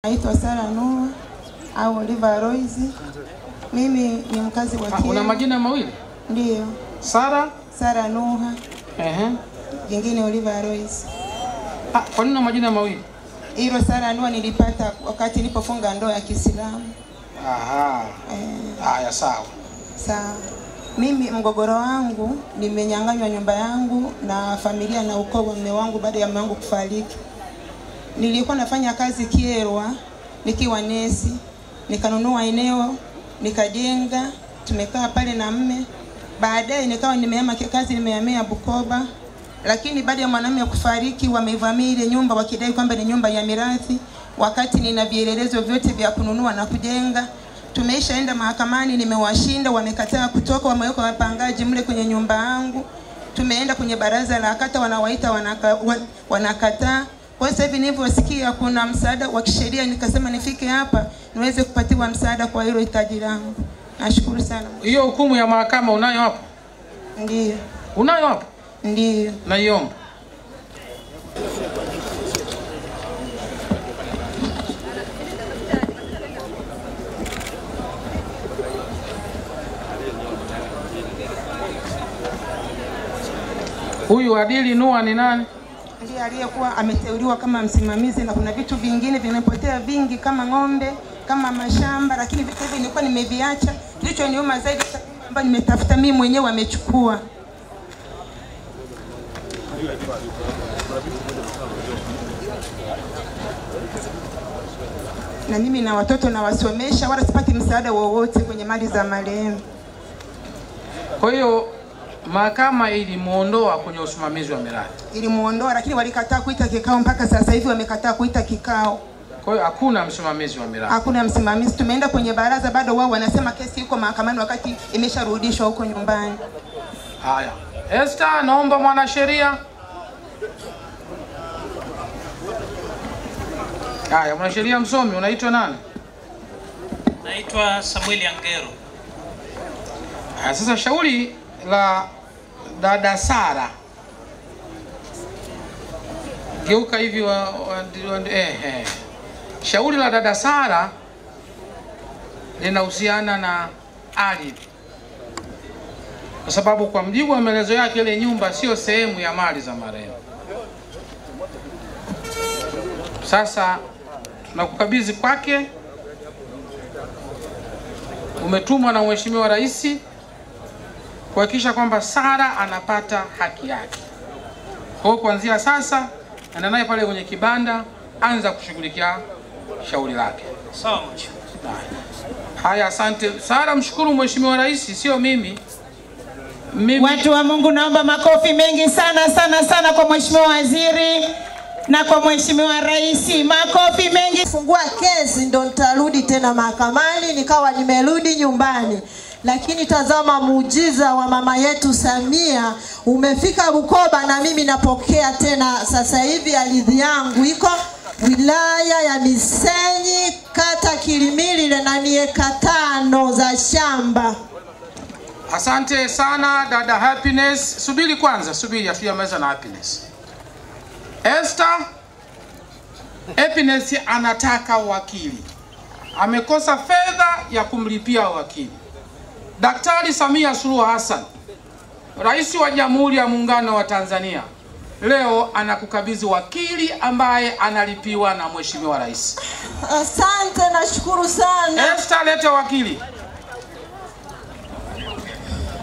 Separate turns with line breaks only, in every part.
Naitwa Sara Nuha au Oliver Royce. Mimi ni mkazi wa Kieni.
Una majina mawili?
Ndio. Sara Nuha. Jingine Oliver Royce.
Kwa nini una majina mawili?
Hilo Sara Nuha nilipata wakati nilipofunga ndoa ya Kiislamu.
Haya, sawa.
Sawa. Mimi mgogoro wangu nimenyang'anywa nyumba yangu na familia na ukoo wa mume wangu baada ya mume wangu kufariki. Nilikuwa nafanya kazi Kyerwa nikiwa nesi, nikanunua eneo, nikajenga, tumekaa pale na mume. Baadaye nikawa nimehama kazi, nimehamia Bukoba. Lakini baada ya mwanamume kufariki wameivamia ile nyumba wakidai kwamba ni nyumba ya mirathi, wakati nina vielelezo vyote vya kununua na kujenga. Tumeishaenda mahakamani, nimewashinda, wamekataa kutoka, wameweka wapangaji mle kwenye nyumba yangu. Tumeenda kwenye baraza la kata, wanawaita wanakataa. Kwa sasa hivi nilivyosikia kuna msaada wa kisheria, nikasema nifike hapa niweze kupatiwa msaada kwa hilo hitaji langu. Nashukuru sana.
Hiyo hukumu ya mahakama unayo hapo?
Ndio.
Unayo hapo?
Ndio.
Naiomba. Huyu Adili Nuha ni nani?
Ndiye aliyekuwa ameteuliwa kama msimamizi, na kuna vitu vingine vimepotea vingi kama ng'ombe, kama mashamba, lakini vitu hivi nilikuwa nimeviacha. Kilichoniuma zaidi kwamba nimetafuta mimi mwenyewe amechukua. Na mimi na watoto na wasomesha, wala sipati msaada wowote kwenye mali za marehemu.
Kwa hiyo mahakama ilimuondoa kwenye usimamizi wa mirathi.
Ilimuondoa, lakini walikataa kuita kikao, mpaka sasa hivi wamekataa kuita kikao.
Kwa hiyo hakuna msimamizi wa mirathi.
Hakuna msimamizi. Tumeenda kwenye baraza, bado wao wanasema kesi iko mahakamani wakati imesharudishwa huko nyumbani.
Haya. Esther, naomba mwanasheria. Haya, mwanasheria msomi, unaitwa nani?
Naitwa Samuel Angero.
Haya, sasa shauri la dada Sara. Geuka hivi shauri la dada Sara linahusiana na ardhi. Kwa sababu kwa mjibu wa maelezo yake ile nyumba sio sehemu ya mali za marehemu. Sasa tunakukabidhi kwake. Umetumwa na Mheshimiwa Rais kuhakikisha kwamba Sara anapata haki yake. Kwa hiyo kuanzia sasa anaenda naye pale kwenye kibanda, anza kushughulikia shauri lake.
Sawa.
Haya, asante. Sara, mshukuru Mheshimiwa Rais, sio mimi.
Watu wa Mungu, naomba makofi mengi sana kwa Mheshimiwa Waziri na kwa Mheshimiwa Rais. Makofi mengi.
Fungua kesi ndo nitarudi tena mahakamani, nikawa nimerudi nyumbani. Lakini tazama muujiza wa mama yetu Samia umefika Bukoba, na mimi napokea tena sasa hivi ardhi yangu iko wilaya ya Misenyi, kata Kilimili, na ni eka 5 za shamba.
Asante sana dada Happiness. Subiri kwanza, subiri afiyameza na Happiness. Esther, Happiness anataka wakili. Amekosa fedha ya kumlipia wakili. Daktari Samia Suluhu Hassan, Rais wa Jamhuri ya Muungano wa Tanzania, leo anakukabidhi wakili ambaye analipiwa na Mheshimiwa Rais.
Asante, nashukuru sana.
Esther, leta wakili.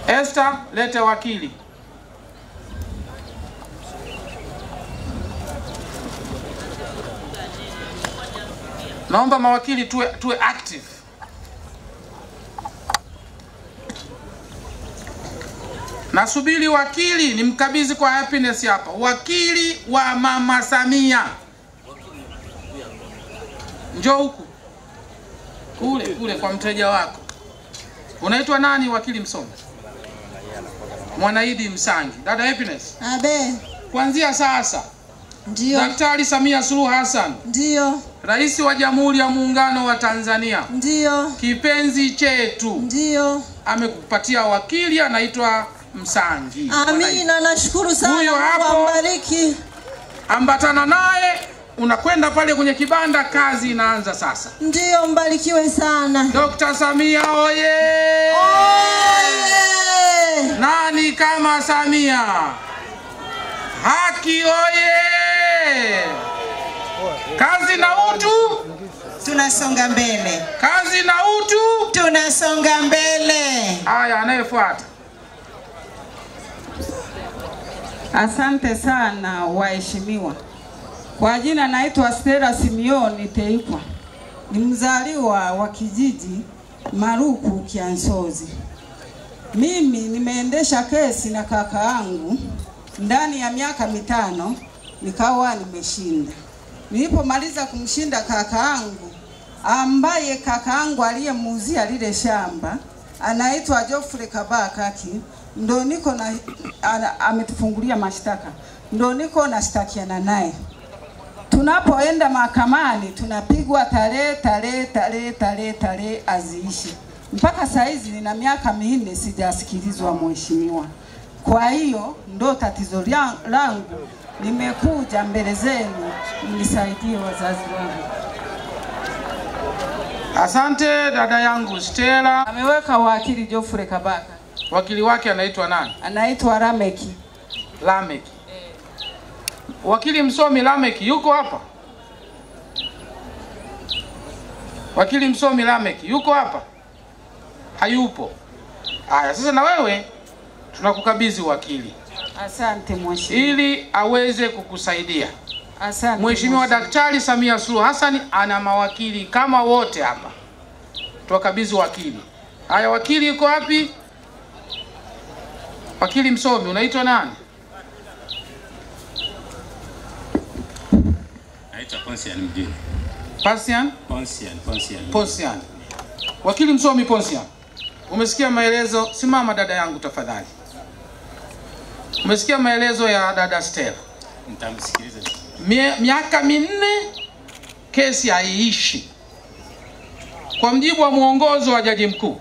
Esther, leta wakili. Naomba mawakili tuwe active. Nasubiri wakili, ni mkabidhi kwa Happiness hapa. Wakili wa Mama Samia. Njoo huku. Kule kwa mteja wako. Unaitwa nani wakili msomi? Mwanaidi Msangi. Dada Happiness.
Abe.
Kuanzia sasa.
Ndio.
Daktari Samia Suluhu Hassan.
Ndio.
Rais wa Jamhuri ya Muungano wa Tanzania.
Ndio.
Kipenzi chetu.
Ndio.
Amekupatia wakili anaitwa Msangi.
Amina, nashukuru sana.
Huyo hapo.
Mungu ambariki.
Ambatana naye unakwenda pale kwenye kibanda, kazi inaanza sasa.
Ndiyo, mbarikiwe sana.
Dr. Samia oye!
Oye!
Nani kama Samia? Haki oye! Kazi na utu,
tunasonga mbele.
kazi na utu,
Tunasonga mbele.
haya anayefuata.
Asante sana waheshimiwa. Kwa jina naitwa Stella Simeoni Teikwa. Ni mzaliwa wa kijiji Maruku Kiansozi. Mimi nimeendesha kesi na kaka yangu ndani ya miaka 5 nikawa nimeshinda. Nilipomaliza kumshinda kaka yangu, ambaye kaka yangu aliyemuuzia lile shamba anaitwa Geoffrey Kabakaki, ndo niko na ametufungulia mashtaka, ndo niko nashtakiana naye. Tunapoenda mahakamani tunapigwa tarehe aziishi. Mpaka saizi nina miaka 4 sijasikilizwa mheshimiwa. Kwa hiyo ndo tatizo langu, nimekuja mbele zenu mnisaidie wazazi wangu.
Asante dada yangu Stella.
Ameweka wakili Geoffrey Kabaka.
Wakili wake anaitwa nani?
Anaitwa Lameki.
Lameki. Wakili msomi Lameki yuko hapa? Wakili msomi Lameki yuko hapa? Hayupo. Haya, sasa na wewe tunakukabidhi wakili.
Asante mheshimiwa.
Ili aweze kukusaidia.
Asante.
Mheshimiwa Daktari Samia Suluhu Hassan ana mawakili kama wote hapa. Tuwakabidhi wakili. Haya, wakili yuko wapi? Wakili msomi unaitwa nani?
Naitwa Ponsian mjini.
Ponsian. Wakili msomi Ponsian. Umesikia maelezo, simama dada yangu tafadhali. Umesikia maelezo ya dada Stella.
Nitamsikiliza.
Miaka 4 kesi haiishi. Kwa mjibu wa muongozo wa Jaji Mkuu,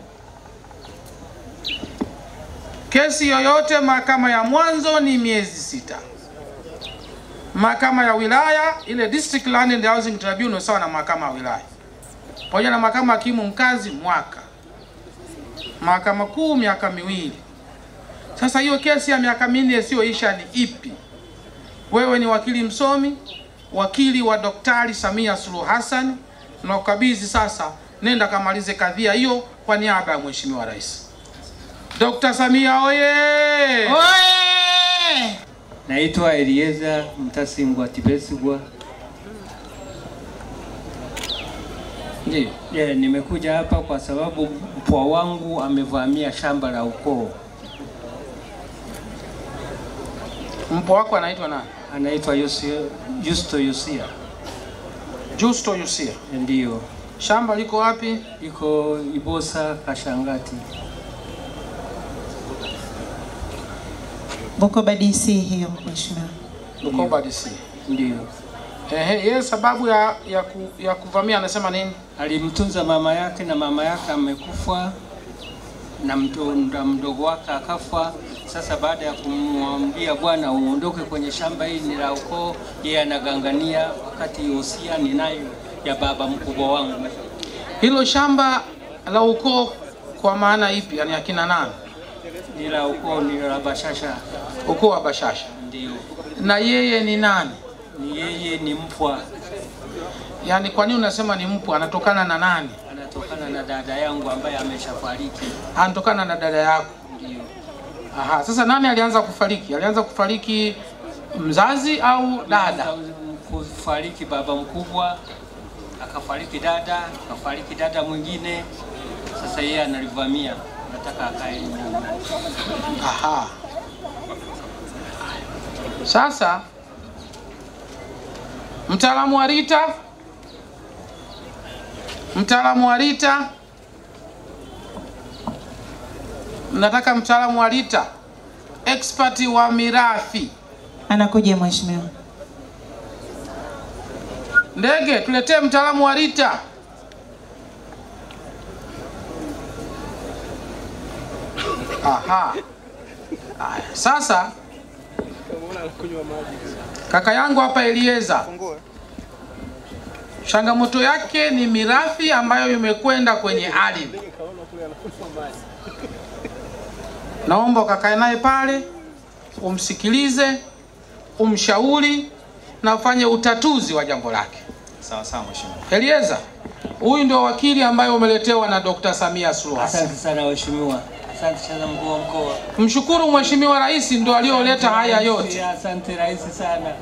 kesi yoyote mahakama ya mwanzo ni miezi 6. Mahakama ya wilaya ile District Land and Housing Tribunal sawa na mahakama ya wilaya. Pamoja na mahakama ya hakimu mkazi mwaka. Mahakama kuu miaka 2. Sasa hiyo kesi ya miaka 4 isiyoisha ni ipi? Wewe ni wakili msomi, wakili wa Daktari Samia Suluhu Hassan, na ukabidhi sasa, nenda kamalize kadhia hiyo kwa niaba ya Mheshimiwa Rais. Dr. Samia oye!
Oye!
Naitwa Elieza Mtasingwa Tibesigwa.
Ndiyo.
Nimekuja hapa kwa sababu mpwa wangu amevamia shamba la ukoo.
Mpwa wako anaitwa nani?
Anaitwa Justo Yosia.
Justo Yosia.
Ndiyo.
Shamba liko wapi?
Liko Ibosa Kashangati.
Bukoba DC hiyo mheshimiwa.
Bukoba DC.
Ndiyo.
Yeye sababu ya kuvamia anasema nini?
Alimtunza mama yake na mama yake amekufa na mdogo wake akafa. Sasa baada ya kumwambia bwana uondoke kwenye shamba hili ni la ukoo, yeye anagangania, wakati Yosia ninayo ya baba mkubwa wangu.
Hilo shamba la ukoo kwa maana ipi? Yaani akina nani?
Ni la ukoo, ni la Bashasha.
Ukoo wa Bashasha.
Ndio.
Na yeye ni nani?
Ni yeye ni mpwa.
Yaani kwa nini unasema ni mpwa? Anatokana na nani?
Anatokana na dada yangu ambaye ameshafariki.
Anatokana na dada yako?
Ndio.
Aha, sasa nani alianza kufariki? Alianza kufariki mzazi au dada?
Kufariki baba mkubwa, akafariki dada mwingine. Sasa yeye analivamia, nataka akae nyumbani.
Aha. Sasa mtaalamu wa Rita, nataka mtaalamu wa Rita, expert wa mirathi.
Anakuja mheshimiwa.
Ndege, tuletee mtaalamu wa Rita. Aha. Sasa kaka yangu hapa Elieza, Changamoto yake ni mirathi ambayo imekwenda kwenye ardhi. Naomba ukakae naye pale, umsikilize, umshauri na ufanye utatuzi wa jambo lake.
Sawa sawa mheshimiwa.
Elieza, huyu ndio wakili ambaye umeletewa na Dr. Samia Suluhu Hassan.
Asante sana mheshimiwa. Asante sana mkuu wa mkoa.
Mshukuru Mheshimiwa Rais ndio aliyoleta haya yote.
Asante rais sana.